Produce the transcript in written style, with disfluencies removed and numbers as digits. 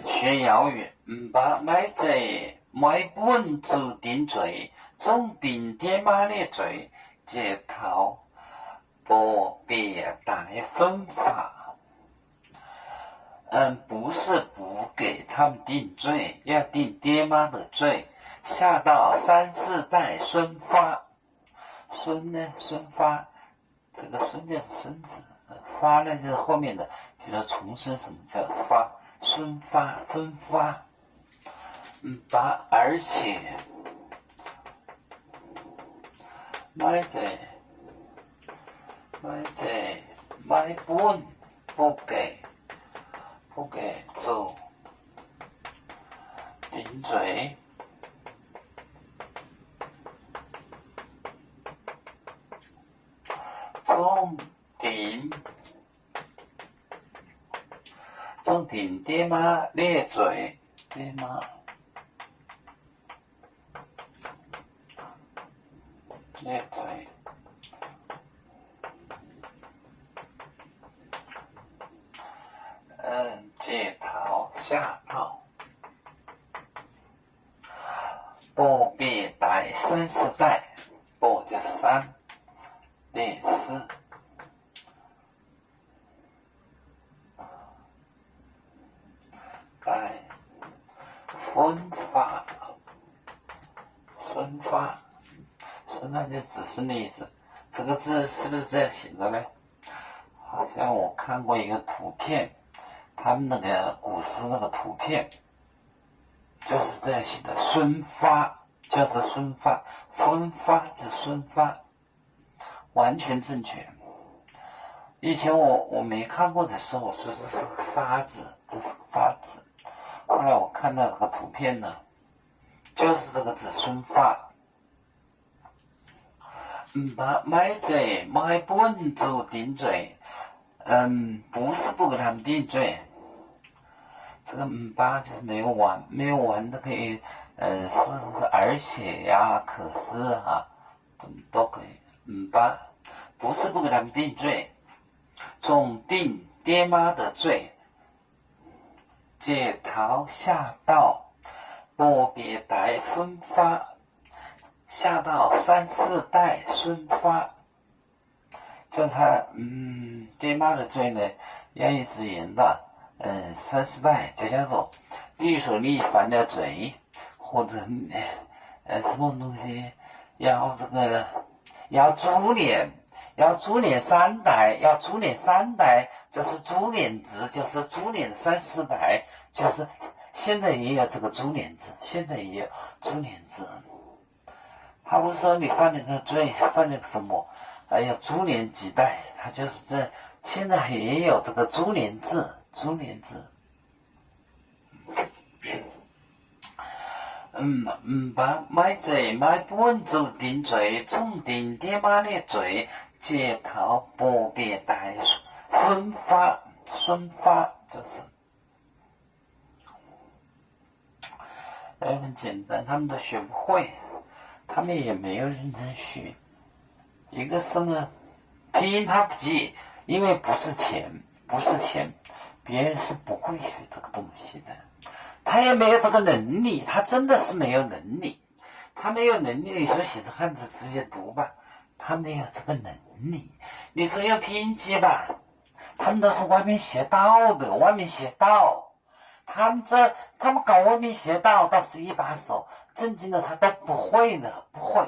学谣语，把买这买本注定罪，总定爹妈的罪，街头不别带分法。不是不给他们定罪，要定爹妈的罪，下到3、4代孙发。孙呢？孙发，这个孙就是孙子，发呢就是后面的，比如说重孙什么叫发？孙发分发。而且买本不给做顶罪，总定爹妈列罪，爹妈列罪。街头下道，不必带3、4代，不就3列4，带分发，孙发，孙发就只是例子，这个字是不是这样写的呢？好像我看过一个图片。他们那个古诗那个图片就是这样写的，孙发就是孙发，分发就是孙发，完全正确。以前我没看过的时候，我说这是个发字，这是个发字。后来我看到这个图片呢，就是这个字孙发。买本就定罪，不是不给他们定罪。这个就是没有完的可以，说成是而且呀、可是啊，怎么都可以。不是不给他们定罪，总定爹妈的罪，街头下道，不别带分发，下到3、4代孙发。就是他爹妈的罪呢，要一直延到3、4代，就像说，比如说你犯了罪，或者什么东西要株连3代，就是株连制，就是株连3、4代，就是现在也有这个株连制，他不是说你犯了个罪，犯了个什么，要株连几代，他就是这，现在也有这个株连制。买本就定罪，总定爹妈的罪，街头不别带分发，孙发就是很简单，他们都学不会，他们也没有认真学。一个是呢，拼音他不记，因为不是钱，别人是不会学这个东西的，他也没有这个能力，他真的是没有能力，你说写成汉字直接读吧，他没有这个能力。你说用拼音记吧，他们都是外面学到的，他们搞外面学到倒是一把手，正经的他都不会的，不会。